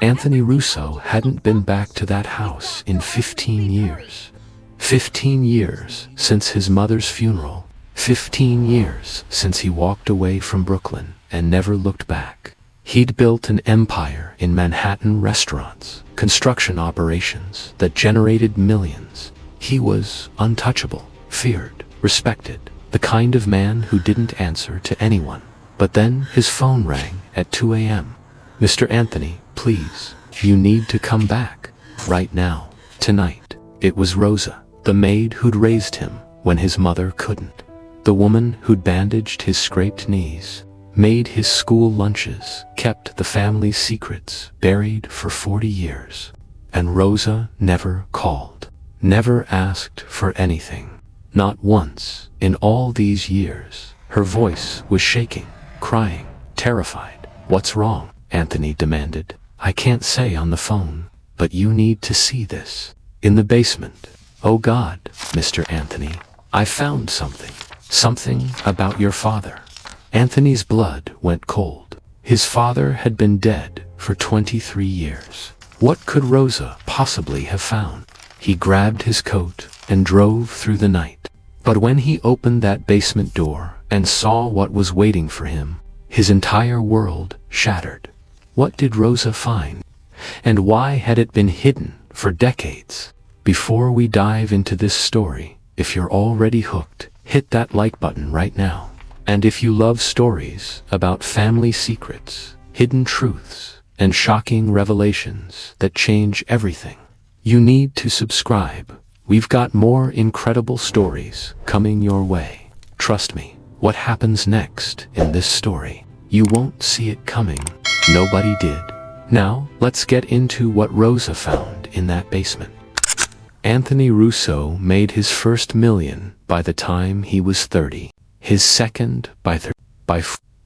Anthony Russo hadn't been back to that house in 15 years. 15 years since his mother's funeral. 15 years since he walked away from Brooklyn and never looked back. He'd built an empire in Manhattan restaurants, construction operations that generated millions. He was untouchable, feared, respected, the kind of man who didn't answer to anyone. But then his phone rang at 2 a.m. "Mr. Anthony, please, you need to come back. Right now. Tonight." It was Rosa, the maid who'd raised him when his mother couldn't. The woman who'd bandaged his scraped knees, made his school lunches, kept the family's secrets buried for 40 years. And Rosa never called, never asked for anything. Not once in all these years. Her voice was shaking, crying, terrified. "What's wrong?" Anthony demanded. "I can't say on the phone, but you need to see this. In the basement. Oh God, Mr. Anthony, I found something. Something about your father." Anthony's blood went cold. His father had been dead for 23 years. What could Rosa possibly have found? He grabbed his coat and drove through the night. But when he opened that basement door and saw what was waiting for him, his entire world shattered. What did Rosa find? And why had it been hidden for decades? Before we dive into this story, if you're already hooked, hit that like button right now. And if you love stories about family secrets, hidden truths, and shocking revelations that change everything, you need to subscribe. We've got more incredible stories coming your way. Trust me, what happens next in this story, you won't see it coming. Nobody did. Now, let's get into what Rosa found in that basement. Anthony Russo made his first million by the time he was 30. His second by 30.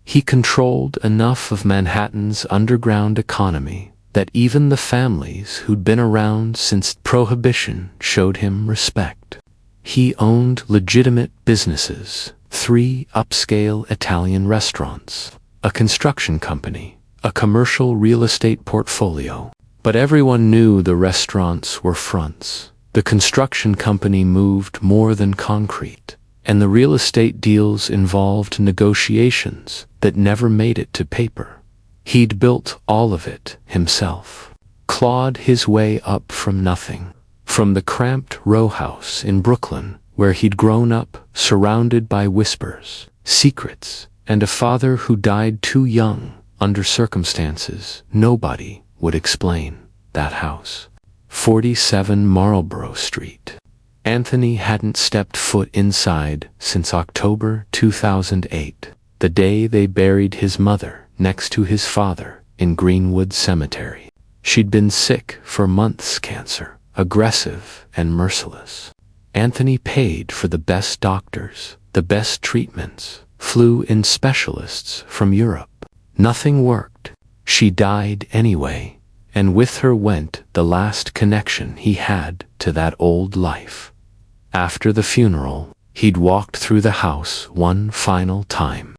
He controlled enough of Manhattan's underground economy that even the families who'd been around since Prohibition showed him respect. He owned legitimate businesses, 3 upscale Italian restaurants, a construction company, a commercial real estate portfolio. But everyone knew the restaurants were fronts. The construction company moved more than concrete, and the real estate deals involved negotiations that never made it to paper. He'd built all of it himself, clawed his way up from nothing, from the cramped row house in Brooklyn, where he'd grown up surrounded by whispers, secrets, and a father who died too young under circumstances nobody would explain. That house, 47 Marlborough Street. Anthony hadn't stepped foot inside since October 2008, the day they buried his mother next to his father in Greenwood Cemetery. She'd been sick for months, cancer, aggressive and merciless. Anthony paid for the best doctors, the best treatments, flew in specialists from Europe. Nothing worked. She died anyway, and with her went the last connection he had to that old life. After the funeral, he'd walked through the house one final time.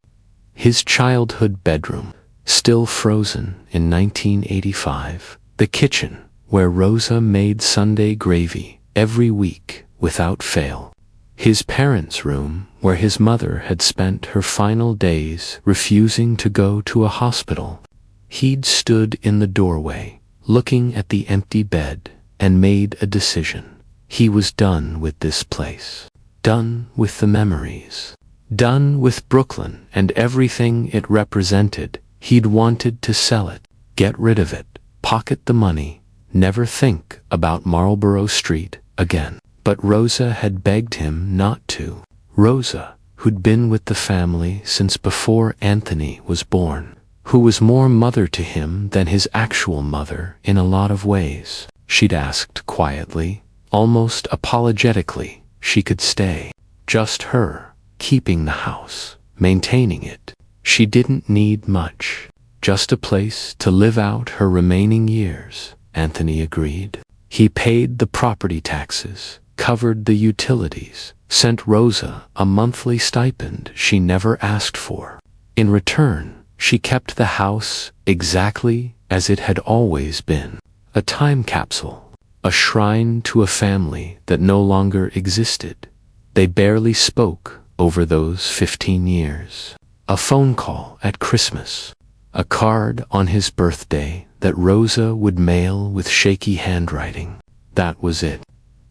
His childhood bedroom, still frozen in 1985. The kitchen, where Rosa made Sunday gravy every week without fail. His parents' room, where his mother had spent her final days refusing to go to a hospital. He'd stood in the doorway, looking at the empty bed, and made a decision. He was done with this place. Done with the memories. Done with Brooklyn and everything it represented. He'd wanted to sell it, get rid of it, pocket the money, never think about Marlborough Street again. But Rosa had begged him not to. Rosa, who'd been with the family since before Anthony was born, who was more mother to him than his actual mother in a lot of ways. She'd asked quietly, almost apologetically, she could stay. Just her, keeping the house, maintaining it. She didn't need much. Just a place to live out her remaining years, Anthony agreed. He paid the property taxes, covered the utilities, sent Rosa a monthly stipend she never asked for. In return, she kept the house exactly as it had always been. A time capsule, a shrine to a family that no longer existed. They barely spoke over those 15 years. A phone call at Christmas, a card on his birthday that Rosa would mail with shaky handwriting. That was it.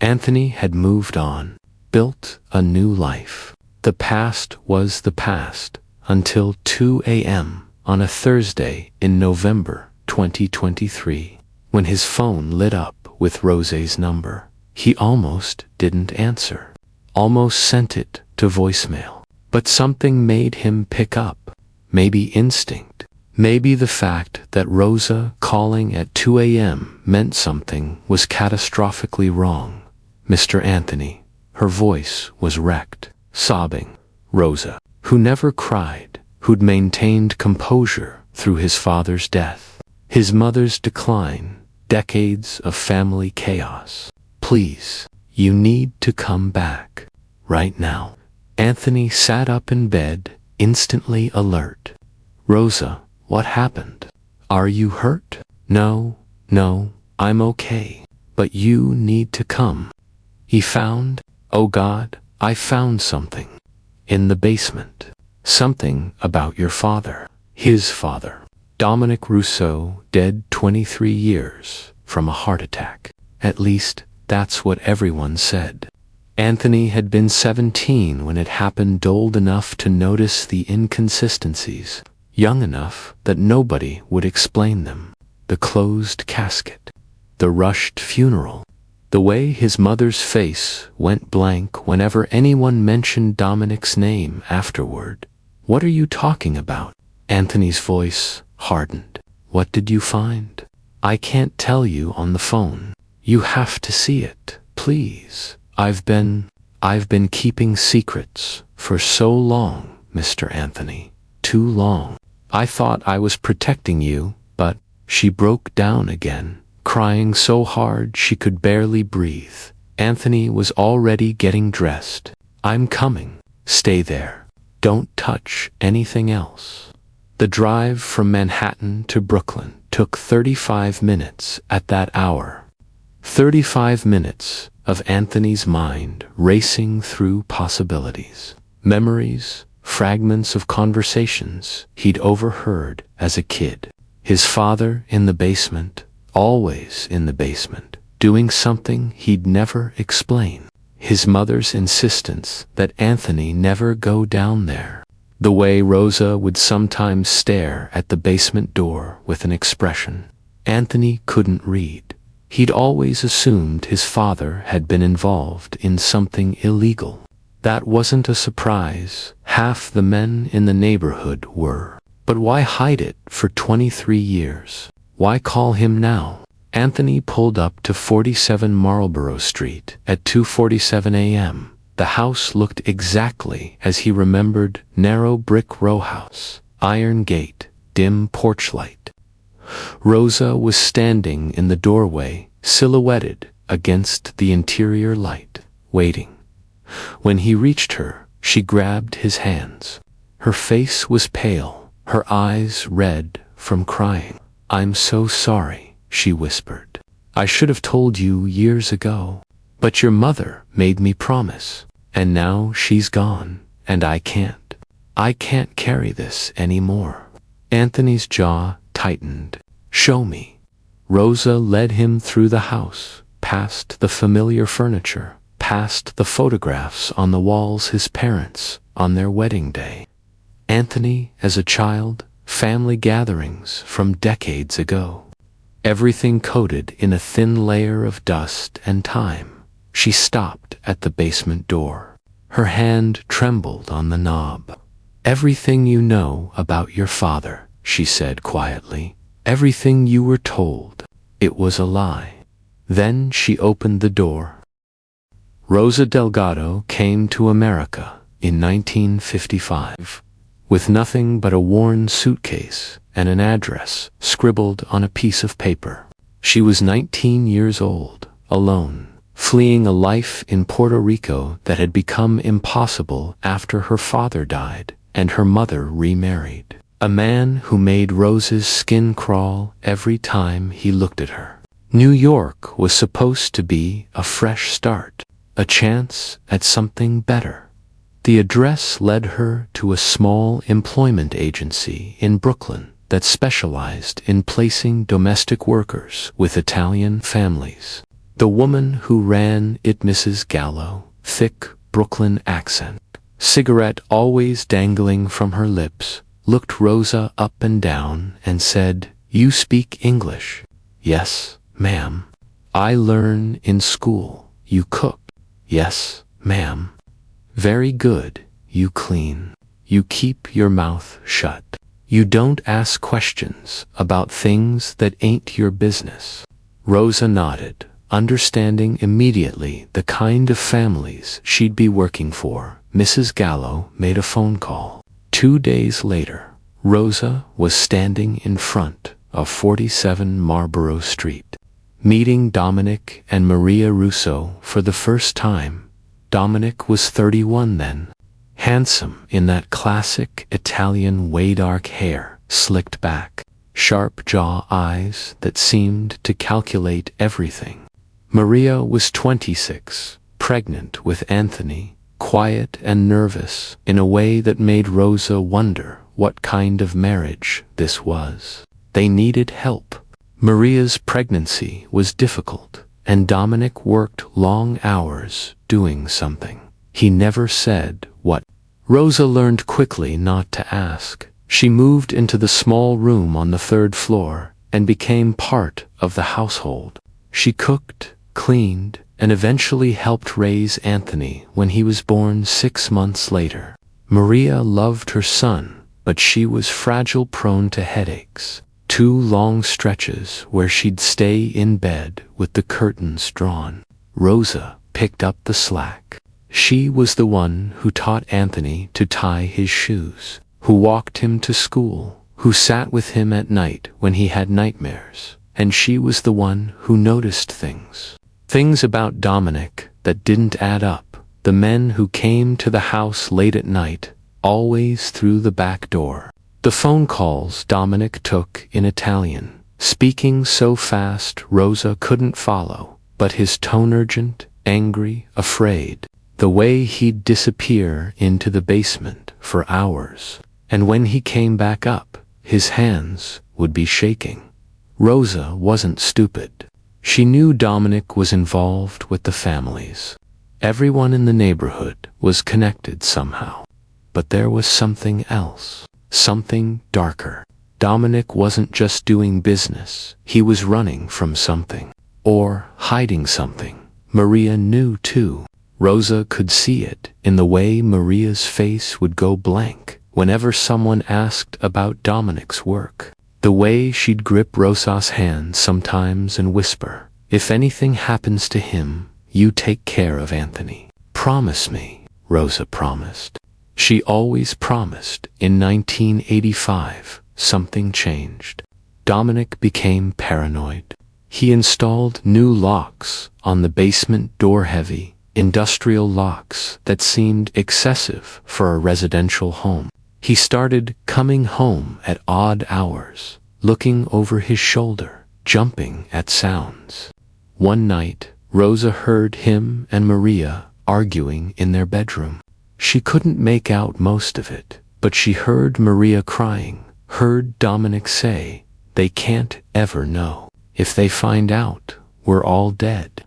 Anthony had moved on, built a new life. The past was the past until 2 a.m. on a Thursday in November 2023, when his phone lit up with Rose's number. He almost didn't answer, almost sent it to voicemail. But something made him pick up. Maybe instinct. Maybe the fact that Rosa calling at 2 a.m. meant something was catastrophically wrong. Mr. Anthony. Her voice was wrecked, sobbing. Rosa, who never cried, who'd maintained composure through his father's death, his mother's decline, decades of family chaos. Please, you need to come back. Right now. Anthony sat up in bed, instantly alert. Rosa, what happened? Are you hurt? No, I'm okay. But you need to come. He found, oh God, I found something. In the basement. Something about your father. His father. Dominic Rousseau, dead 23 years from a heart attack. At least, that's what everyone said. Anthony had been 17 when it happened, old enough to notice the inconsistencies, young enough that nobody would explain them. The closed casket, the rushed funeral, the way his mother's face went blank whenever anyone mentioned Dominic's name afterward. What are you talking about? Anthony's voice hardened. What did you find? I can't tell you on the phone. You have to see it, please. I've been keeping secrets for so long, Mr. Anthony. Too long. I thought I was protecting you, but she broke down again, crying so hard she could barely breathe. Anthony was already getting dressed. I'm coming. Stay there. Don't touch anything else. The drive from Manhattan to Brooklyn took 35 minutes at that hour. 35 minutes of Anthony's mind racing through possibilities, memories, fragments of conversations he'd overheard as a kid. His father in the basement, always in the basement, doing something he'd never explain. His mother's insistence that Anthony never go down there. The way Rosa would sometimes stare at the basement door with an expression Anthony couldn't read. He'd always assumed his father had been involved in something illegal. That wasn't a surprise. Half the men in the neighborhood were. But why hide it for 23 years? Why call him now? Anthony pulled up to 47 Marlborough Street at 2:47 a.m. The house looked exactly as he remembered: narrow brick row house, iron gate, dim porch light. Rosa was standing in the doorway, silhouetted against the interior light, waiting. When he reached her, she grabbed his hands. Her face was pale, her eyes red from crying. I'm so sorry, she whispered. I should have told you years ago. But your mother made me promise, and now she's gone, and I can't. I can't carry this anymore. Anthony's jaw tightened. Show me. Rosa led him through the house, past the familiar furniture, past the photographs on the walls, his parents on their wedding day. Anthony as a child, family gatherings from decades ago. Everything coated in a thin layer of dust and time. She stopped at the basement door. Her hand trembled on the knob. Everything you know about your father, she said quietly. Everything you were told. It was a lie. Then she opened the door. Rosa Delgado came to America in 1955, with nothing but a worn suitcase and an address scribbled on a piece of paper. She was 19 years old, alone, fleeing a life in Puerto Rico that had become impossible after her father died and her mother remarried. A man who made Rosa's skin crawl every time he looked at her. New York was supposed to be a fresh start, a chance at something better. The address led her to a small employment agency in Brooklyn that specialized in placing domestic workers with Italian families. The woman who ran it, Mrs. Gallo, thick Brooklyn accent, cigarette always dangling from her lips, looked Rosa up and down and said, "You speak English?" "Yes, ma'am." "I learn in school." "You cook?" "Yes, ma'am." "Very good. You clean. You keep your mouth shut. You don't ask questions about things that ain't your business." Rosa nodded, understanding immediately the kind of families she'd be working for. Mrs. Gallo made a phone call. 2 days later, Rosa was standing in front of 47 Marlborough Street, meeting Dominic and Maria Russo for the first time. Dominic was 31 then, handsome in that classic Italian way, dark hair slicked back, sharp jaw, eyes that seemed to calculate everything. Maria was 26, pregnant with Anthony, quiet and nervous in a way that made Rosa wonder what kind of marriage this was. They needed help. Maria's pregnancy was difficult, and Dominic worked long hours doing something. He never said what. Rosa learned quickly not to ask. She moved into the small room on the 3rd floor and became part of the household. She cooked, cleaned, and eventually helped raise Anthony when he was born 6 months later. Maria loved her son, but she was fragile, prone to headaches. 2 long stretches where she'd stay in bed with the curtains drawn. Rosa picked up the slack. She was the one who taught Anthony to tie his shoes, who walked him to school, who sat with him at night when he had nightmares, and she was the one who noticed things about Dominic that didn't add up. The men who came to the house late at night, always through the back door. The phone calls Dominic took in Italian, speaking so fast Rosa couldn't follow, but his tone urgent, angry, afraid. The way he'd disappear into the basement for hours, and when he came back up, his hands would be shaking. Rosa wasn't stupid. She knew Dominic was involved with the families. Everyone in the neighborhood was connected somehow. But there was something else, something darker. Dominic wasn't just doing business, he was running from something, or hiding something. Maria knew too. Rosa could see it in the way Maria's face would go blank whenever someone asked about Dominic's work. The way she'd grip Rosa's hand sometimes and whisper, "If anything happens to him, you take care of Anthony. Promise me." Rosa promised. She always promised. In 1985, something changed. Dominic became paranoid. He installed new locks on the basement door, heavy, industrial locks that seemed excessive for a residential home. He started coming home at odd hours, looking over his shoulder, jumping at sounds. One night, Rosa heard him and Maria arguing in their bedroom. She couldn't make out most of it, but she heard Maria crying, heard Dominic say, "They can't ever know. If they find out, we're all dead."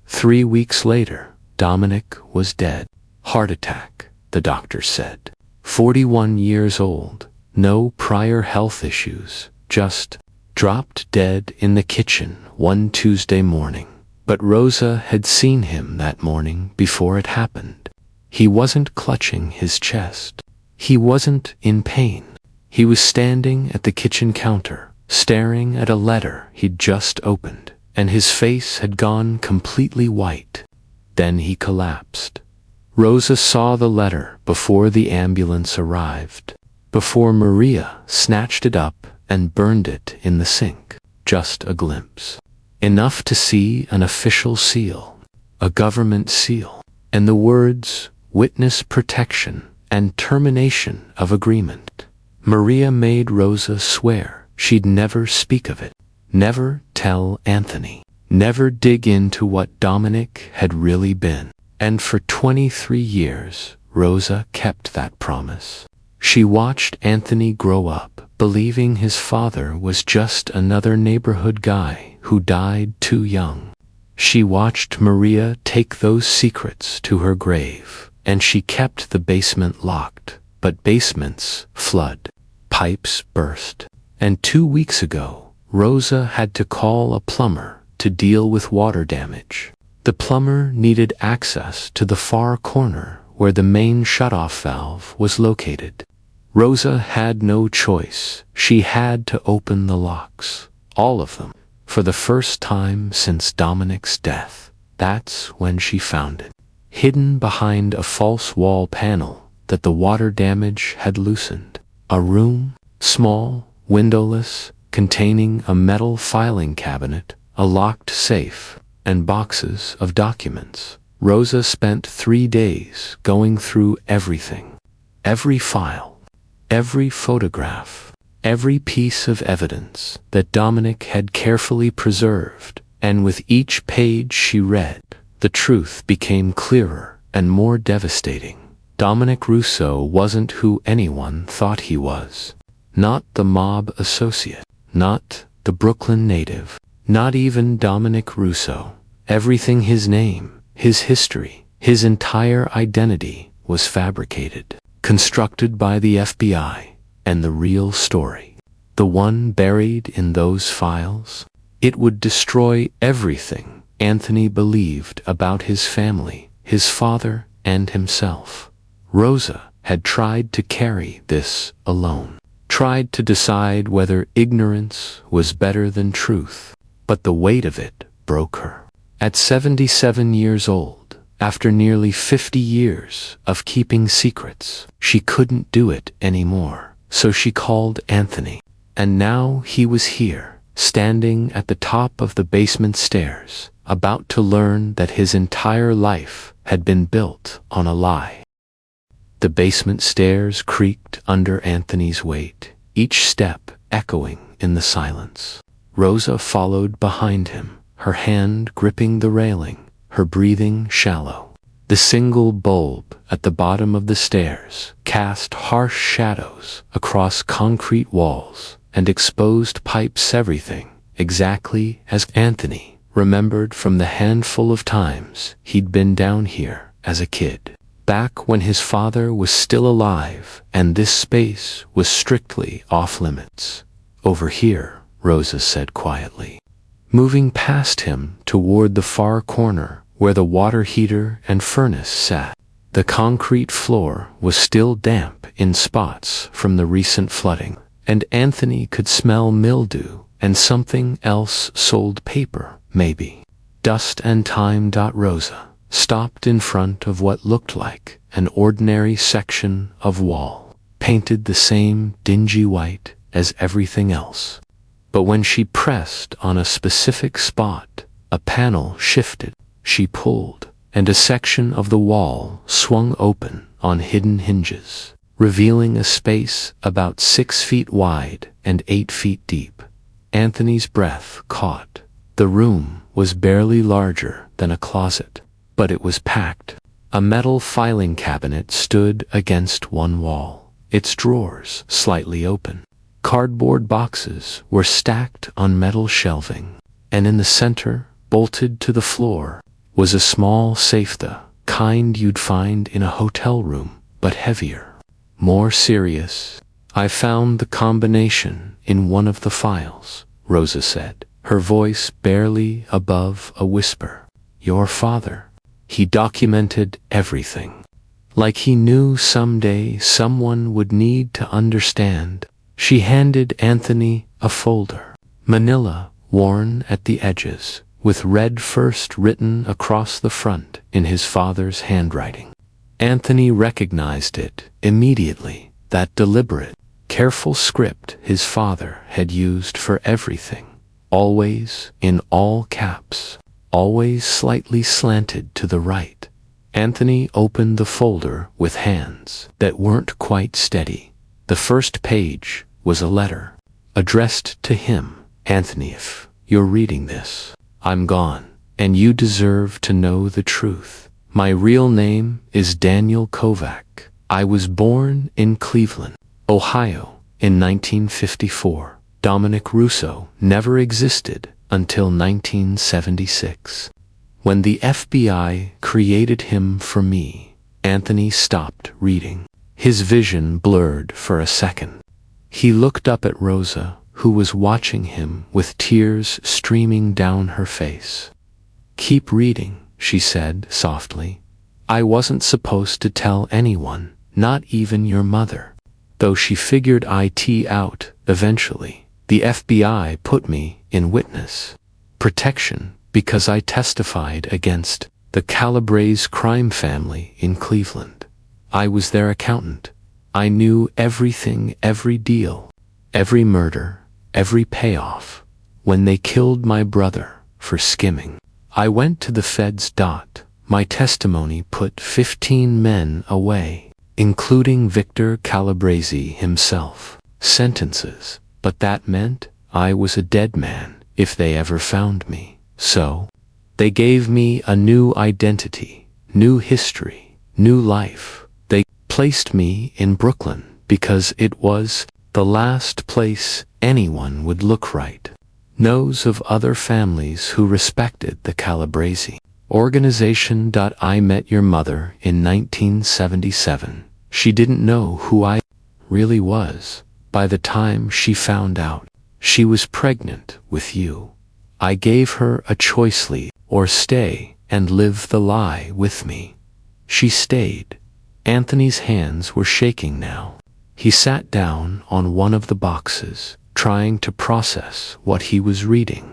3 weeks later, Dominic was dead. Heart attack, the doctor said. 41 years old, no prior health issues, just dropped dead in the kitchen one Tuesday morning. But Rosa had seen him that morning before it happened. He wasn't clutching his chest. He wasn't in pain. He was standing at the kitchen counter, staring at a letter he'd just opened, and his face had gone completely white. Then he collapsed. Rosa saw the letter before the ambulance arrived, before Maria snatched it up and burned it in the sink. Just a glimpse. Enough to see an official seal, a government seal, and the words, "witness protection and termination of agreement." Maria made Rosa swear she'd never speak of it, never tell Anthony, never dig into what Dominic had really been. And for 23 years, Rosa kept that promise. She watched Anthony grow up, believing his father was just another neighborhood guy who died too young. She watched Maria take those secrets to her grave, and she kept the basement locked. But basements flood, pipes burst, and 2 weeks ago, Rosa had to call a plumber to deal with water damage. The plumber needed access to the far corner where the main shutoff valve was located. Rosa had no choice. She had to open the locks, all of them, for the first time since Dominic's death. That's when she found it, hidden behind a false wall panel that the water damage had loosened. A room, small, windowless, containing a metal filing cabinet, a locked safe, and boxes of documents. Rosa spent 3 days going through everything. Every file, every photograph, every piece of evidence that Dominic had carefully preserved, and with each page she read, the truth became clearer and more devastating. Dominic Russo wasn't who anyone thought he was. Not the mob associate, not the Brooklyn native, not even Dominic Russo. Everything, his name, his history, his entire identity was fabricated, constructed by the FBI, and the real story, the one buried in those files, it would destroy everything Anthony believed about his family, his father, and himself. Rosa had tried to carry this alone, tried to decide whether ignorance was better than truth, but the weight of it broke her. At 77 years old, after nearly 50 years of keeping secrets, she couldn't do it anymore. So she called Anthony, and now he was here, standing at the top of the basement stairs, about to learn that his entire life had been built on a lie. The basement stairs creaked under Anthony's weight, each step echoing in the silence. Rosa followed behind him, her hand gripping the railing, her breathing shallow. The single bulb at the bottom of the stairs cast harsh shadows across concrete walls and exposed pipes, everything exactly as Anthony remembered from the handful of times he'd been down here as a kid. Back when his father was still alive and this space was strictly off limits. Over here, Rosa said quietly, moving past him toward the far corner where the water heater and furnace sat. The concrete floor was still damp in spots from the recent flooding, and Anthony could smell mildew and something else, sold paper, maybe. Dust and time. Rosa stopped in front of what looked like an ordinary section of wall, painted the same dingy white as everything else. But when she pressed on a specific spot, a panel shifted. She pulled, and a section of the wall swung open on hidden hinges, revealing a space about 6 feet wide and 8 feet deep. Anthony's breath caught. The room was barely larger than a closet, but it was packed. A metal filing cabinet stood against one wall, its drawers slightly open. Cardboard boxes were stacked on metal shelving, and in the center, bolted to the floor, was a small safe, the kind you'd find in a hotel room, but heavier, more serious. I found the combination in one of the files, Rosa said, her voice barely above a whisper. Your father. He documented everything. Like he knew someday someone would need to understand. She handed Anthony a folder, manila, worn at the edges, with red first written across the front in his father's handwriting. Anthony recognized it immediately, that deliberate, careful script his father had used for everything, always in all caps, always slightly slanted to the right. Anthony opened the folder with hands that weren't quite steady. The first page was a letter, addressed to him. Anthony, if you're reading this, I'm gone, and you deserve to know the truth. My real name is Daniel Kovac. I was born in Cleveland, Ohio, in 1954. Dominic Russo never existed until 1976. When the FBI created him for me, Anthony stopped reading. His vision blurred for a second. He looked up at Rosa, who was watching him with tears streaming down her face. "Keep reading," she said softly. "I wasn't supposed to tell anyone, not even your mother." Though she figured it out eventually, the FBI put me in witness protection because I testified against the Calabrese crime family in Cleveland. I was their accountant. I knew everything, every deal, every murder, every payoff. When they killed my brother for skimming, I went to the feds. My testimony put 15 men away, including Victor Calabrese himself. Sentences, but that meant I was a dead man if they ever found me. So, they gave me a new identity, new history, new life. They placed me in Brooklyn because it was the last place anyone would look right. Knows of other families who respected the Calabrese organization. I met your mother in 1977. She didn't know who I really was. By the time she found out she was pregnant with you, I gave her a choice: leave or stay and live the lie with me. She stayed. Anthony's hands were shaking now. He sat down on one of the boxes, trying to process what he was reading.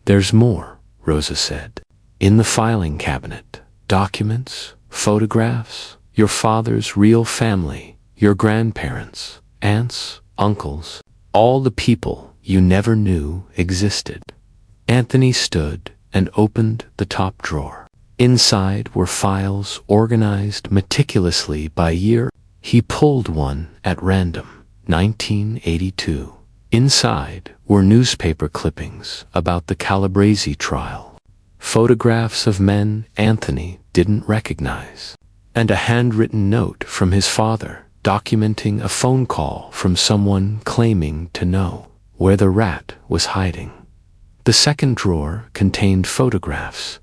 "There's more," Rosa said. "In the filing cabinet, documents, photographs, your father's real family, your grandparents, aunts, uncles, all the people you never knew existed." Anthony stood and opened the top drawer. Inside were files organized meticulously by year. He pulled one at random. 1982. Inside were newspaper clippings about the Calabrese trial, photographs of men Anthony didn't recognize, and a handwritten note from his father documenting a phone call from someone claiming to know where the rat was hiding. The second drawer contained photographs,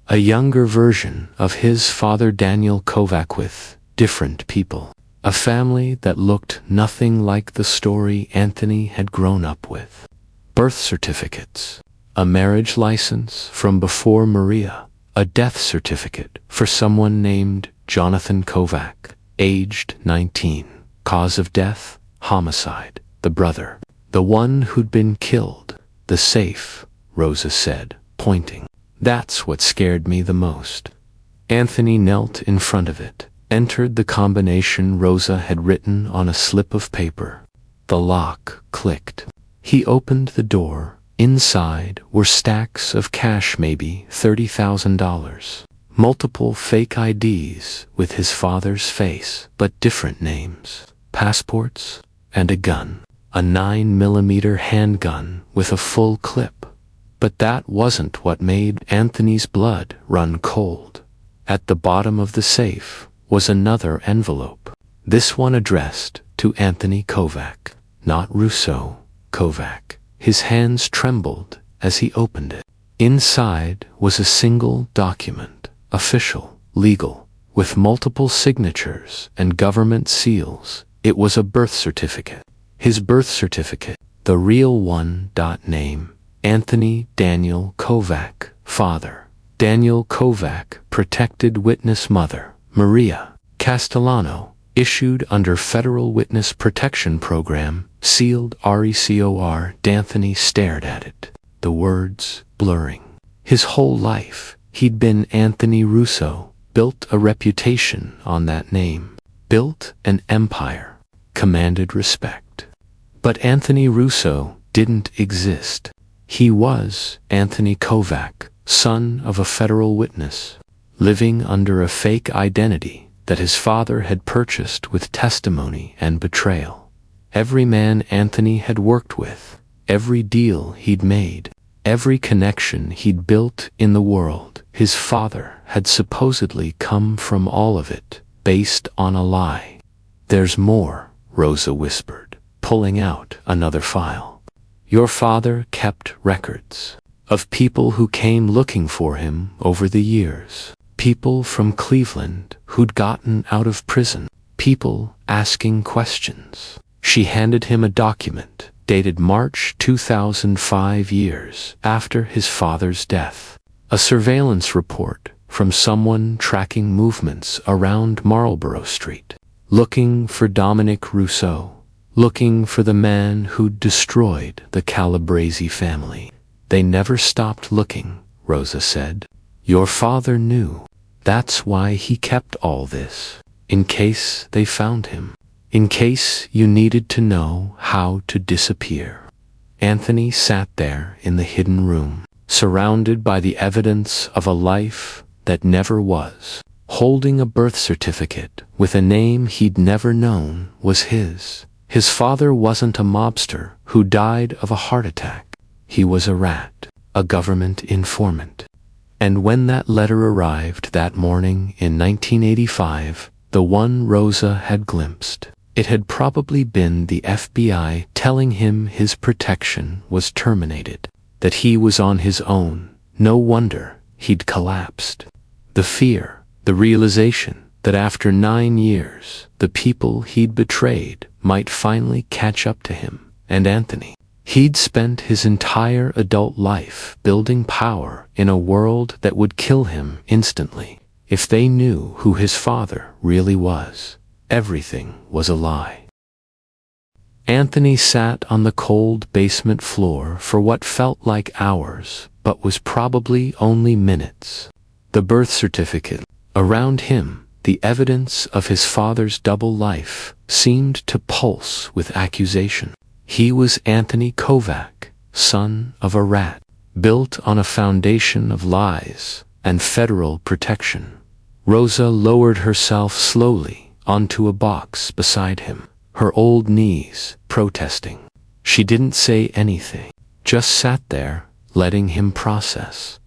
a younger version of his father Daniel Kovac with different people, a family that looked nothing like the story Anthony had grown up with. Birth certificates, a marriage license from before Maria, a death certificate for someone named Jonathan Kovac, aged 19. Cause of death, homicide. The brother, the one who'd been killed. The safe, Rosa said, pointing. That's what scared me the most. Anthony knelt in front of it, entered the combination Rosa had written on a slip of paper. The lock clicked. He opened the door. Inside were stacks of cash, maybe $30,000. Multiple fake IDs with his father's face, but different names. Passports, and a gun. A 9mm handgun with a full clip. But that wasn't what made Anthony's blood run cold. At the bottom of the safe was another envelope. This one addressed to Anthony Kovac, not Russo, Kovac. His hands trembled as he opened it. Inside was a single document, official, legal, with multiple signatures and government seals. It was a birth certificate. His birth certificate, the real one. Name, Anthony Daniel Kovac, father. Daniel Kovac, protected witness. Mother, Maria Castellano, issued under Federal Witness Protection Program, sealed RECOR. D'Anthony stared at it, the words blurring. His whole life, he'd been Anthony Russo, built a reputation on that name, built an empire, commanded respect. But Anthony Russo didn't exist. He was Anthony Kovac, son of a federal witness, living under a fake identity that his father had purchased with testimony and betrayal. Every man Anthony had worked with, every deal he'd made, every connection he'd built in the world, his father had supposedly come from all of it, based on a lie. "There's more," Rosa whispered, pulling out another file. "Your father kept records of people who came looking for him over the years. People from Cleveland who'd gotten out of prison. People asking questions." She handed him a document dated March 2005, years after his father's death. A surveillance report from someone tracking movements around Marlborough Street. Looking for Dominic Rousseau. Looking for the man who'd destroyed the Calabrese family. "They never stopped looking," Rosa said. "Your father knew. That's why he kept all this. In case they found him. In case you needed to know how to disappear." Anthony sat there in the hidden room, surrounded by the evidence of a life that never was, holding a birth certificate with a name he'd never known was his. His father wasn't a mobster who died of a heart attack. He was a rat, a government informant. And when that letter arrived that morning in 1985, the one Rosa had glimpsed, it had probably been the FBI telling him his protection was terminated, that he was on his own. No wonder he'd collapsed. The fear, the realization that after 9 years, the people he'd betrayed might finally catch up to him and Anthony. He'd spent his entire adult life building power in a world that would kill him instantly if they knew who his father really was. Everything was a lie. Anthony sat on the cold basement floor for what felt like hours, but was probably only minutes. The birth certificate. Around him, the evidence of his father's double life seemed to pulse with accusation. He was Anthony Kovac, son of a rat, built on a foundation of lies and federal protection. Rosa lowered herself slowly onto a box beside him, her old knees protesting. She didn't say anything, just sat there, letting him process.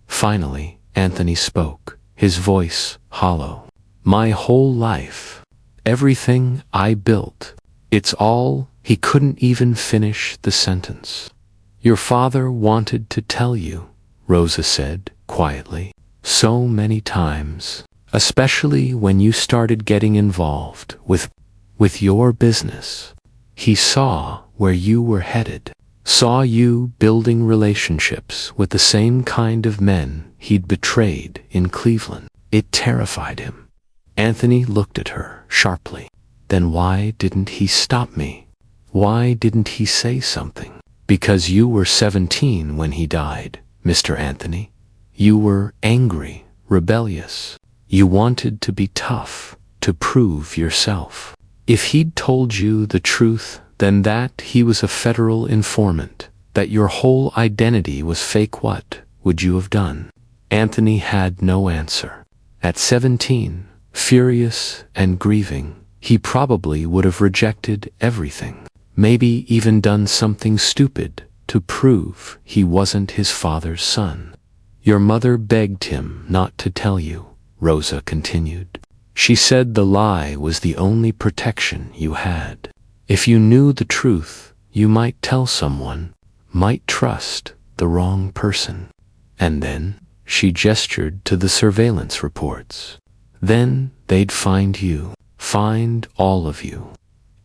Finally, Anthony spoke, his voice hollow. "My whole life, everything I built, it's all..." He couldn't even finish the sentence. "Your father wanted to tell you," Rosa said quietly, "so many times. Especially when you started getting involved with your business. He saw where you were headed, saw you building relationships with the same kind of men he'd betrayed in Cleveland. It terrified him." Anthony looked at her sharply. "Then why didn't he stop me? Why didn't he say something?" "Because you were 17 when he died, Mr. Anthony. You were angry, rebellious. You wanted to be tough, to prove yourself. If he'd told you the truth, then that he was a federal informant, that your whole identity was fake, what would you have done?" Anthony had no answer. At 17, furious and grieving, he probably would have rejected everything, maybe even done something stupid to prove he wasn't his father's son. "Your mother begged him not to tell you," Rosa continued. "She said the lie was the only protection you had. If you knew the truth, you might tell someone, might trust the wrong person. And then," she gestured to the surveillance reports, "then they'd find you, find all of you."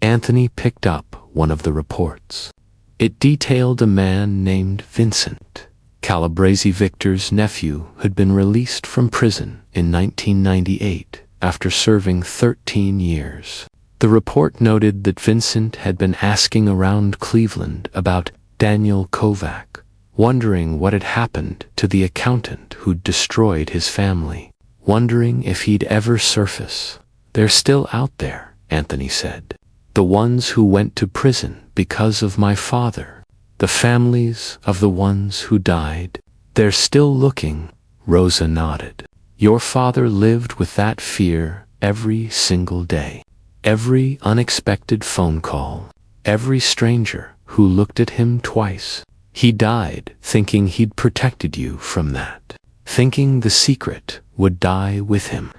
Anthony picked up one of the reports. It detailed a man named Vincent, Calabrese Victor's nephew, who'd been released from prison in 1998 after serving 13 years. The report noted that Vincent had been asking around Cleveland about Daniel Kovac, wondering what had happened to the accountant who'd destroyed his family, wondering if he'd ever surface. "They're still out there," Anthony said. "The ones who went to prison because of my father. The families of the ones who died. They're still looking." Rosa nodded. "Your father lived with that fear every single day. Every unexpected phone call, every stranger who looked at him twice. He died thinking he'd protected you from that, thinking the secret would die with him.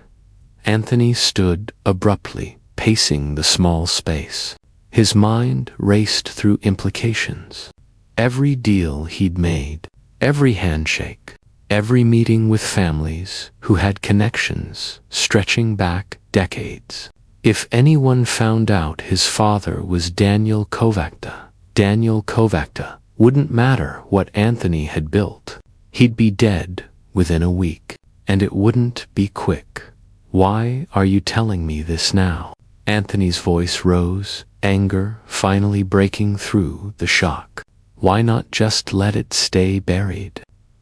Anthony stood abruptly, pacing the small space. His mind raced through implications. Every deal he'd made, every handshake, every meeting with families who had connections stretching back decades. If anyone found out his father was Daniel Kovacta wouldn't matter what Anthony had built. He'd be dead within a week, and it wouldn't be quick. Why are you telling me this now? Anthony's voice rose, anger finally breaking through the shock. Why not just let it stay buried?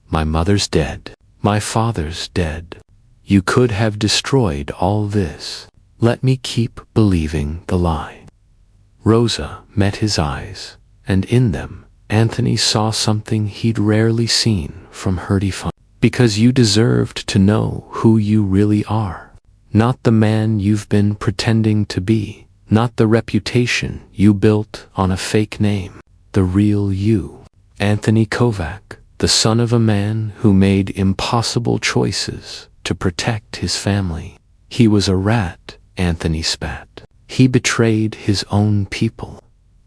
My mother's dead. My father's dead. You could have destroyed all this. Let me keep believing the lie. Rosa met his eyes, and in them, Anthony saw something he'd rarely seen from her. Because you deserved to know who you really are. Not the man you've been pretending to be. Not the reputation you built on a fake name. The real you. Anthony Kovac, the son of a man who made impossible choices to protect his family. He was a rat, Anthony spat. He betrayed his own people.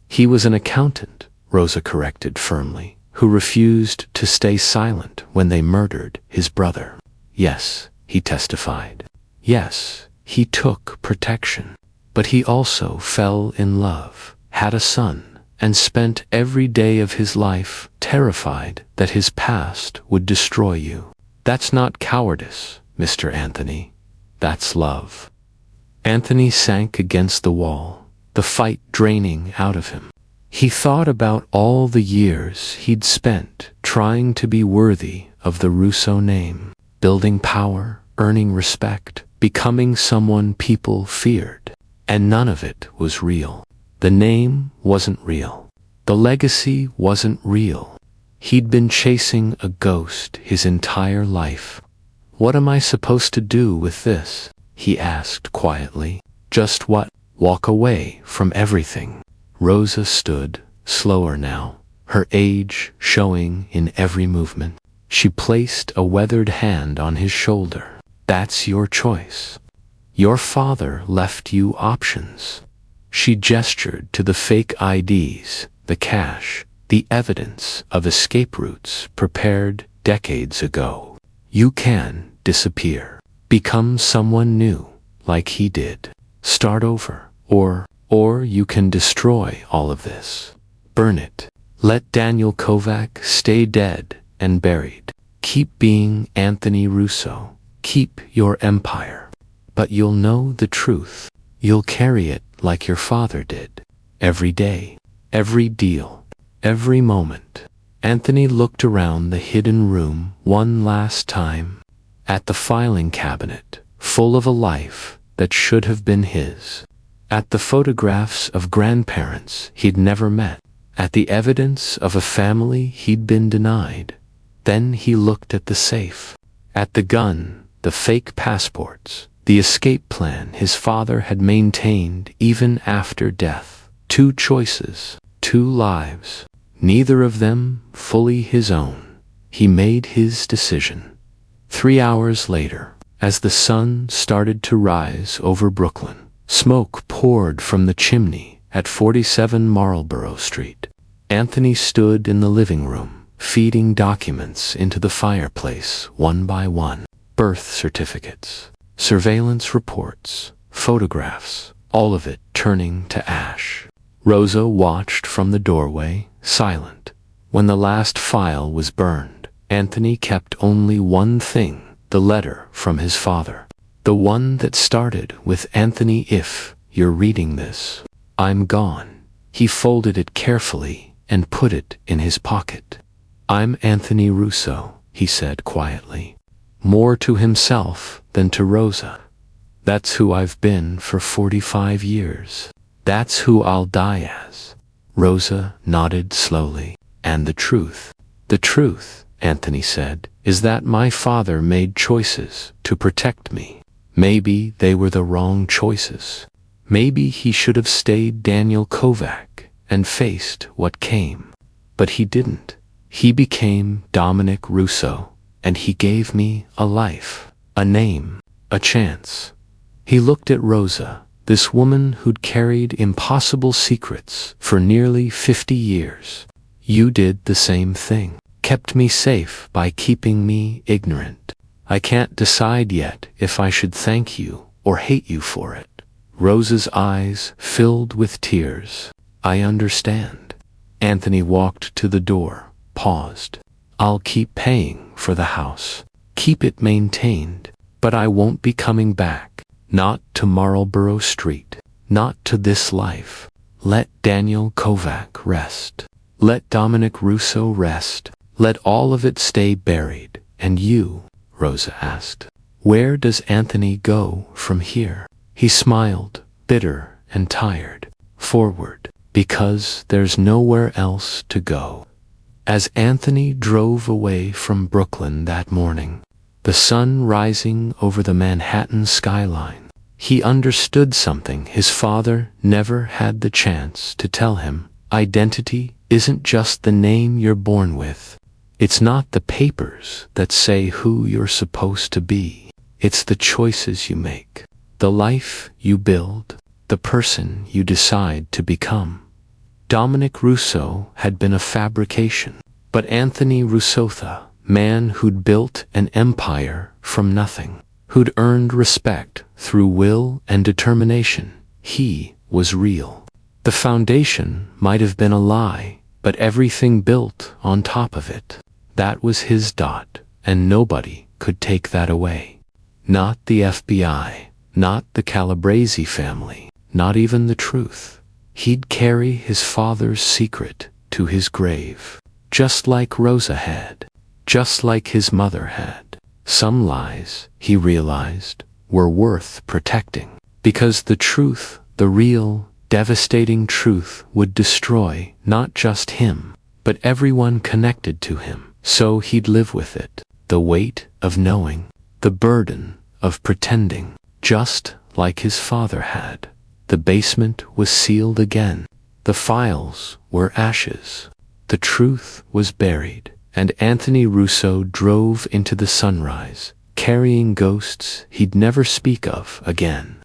He was an accountant, Rosa corrected firmly, who refused to stay silent when they murdered his brother. Yes, he testified. Yes, he took protection. But he also fell in love, had a son, and spent every day of his life terrified that his past would destroy you. That's not cowardice, Mr. Anthony. That's love. Anthony sank against the wall, the fight draining out of him. He thought about all the years he'd spent trying to be worthy of the Russo name, building power, earning respect, becoming someone people feared. And none of it was real. The name wasn't real. The legacy wasn't real. He'd been chasing a ghost his entire life. What am I supposed to do with this? He asked quietly. Just what? Walk away from everything. Rosa stood, slower now, her age showing in every movement. She placed a weathered hand on his shoulder. That's your choice. Your father left you options. She gestured to the fake IDs, the cash, the evidence of escape routes prepared decades ago. You can disappear, become someone new, like he did. Start over, or you can destroy all of this. Burn it. Let Daniel Kovac stay dead and buried. Keep being Anthony Russo. Keep your empire. But you'll know the truth. You'll carry it like your father did. Every day, every deal, every moment. Anthony looked around the hidden room one last time. At the filing cabinet, full of a life that should have been his. At the photographs of grandparents he'd never met. At the evidence of a family he'd been denied. Then he looked at the safe. At the gun, the fake passports. The escape plan his father had maintained even after death. 2 choices, 2 lives, neither of them fully his own. He made his decision. 3 hours later, as the sun started to rise over Brooklyn, smoke poured from the chimney at 47 Marlborough Street. Anthony stood in the living room, feeding documents into the fireplace one by one. Birth certificates. Surveillance reports, photographs, all of it turning to ash. Rosa watched from the doorway, silent. When the last file was burned, Anthony kept only one thing, the letter from his father. The one that started with Anthony, if you're reading this, I'm gone. He folded it carefully and put it in his pocket. I'm Anthony Russo, he said quietly. More to himself than to Rosa. That's who I've been for 45 years. That's who I'll die as. Rosa nodded slowly. And the truth, Anthony said, is that my father made choices to protect me. Maybe they were the wrong choices. Maybe he should have stayed Daniel Kovac and faced what came. But he didn't. He became Dominic Russo, and he gave me a life, a name, a chance. He looked at Rosa, this woman who'd carried impossible secrets for nearly 50 years. You did the same thing, kept me safe by keeping me ignorant. I can't decide yet if I should thank you or hate you for it. Rosa's eyes filled with tears. I understand. Anthony walked to the door, paused. I'll keep paying for the house, keep it maintained, but I won't be coming back. Not to Marlborough Street, not to this life. Let Daniel Kovac rest. Let Dominic Russo rest. Let all of it stay buried. And you, Rosa asked, where does Anthony go from here? He smiled, bitter and tired. Forward, because there's nowhere else to go. As Anthony drove away from Brooklyn that morning, the sun rising over the Manhattan skyline, he understood something his father never had the chance to tell him. Identity isn't just the name you're born with. It's not the papers that say who you're supposed to be. It's the choices you make, the life you build, the person you decide to become. Dominic Russo had been a fabrication, but Anthony Russotha, man who'd built an empire from nothing, who'd earned respect through will and determination, he was real. The foundation might have been a lie, but everything built on top of it, that was his dot, and nobody could take that away. Not the FBI, not the Calabrese family, not even the truth. He'd carry his father's secret to his grave, just like Rosa had, just like his mother had. Some lies, he realized, were worth protecting, because the truth, the real, devastating truth, would destroy not just him, but everyone connected to him. So he'd live with it, the weight of knowing, the burden of pretending, just like his father had. The basement was sealed again. The files were ashes. The truth was buried, and Anthony Russo drove into the sunrise, carrying ghosts he'd never speak of again.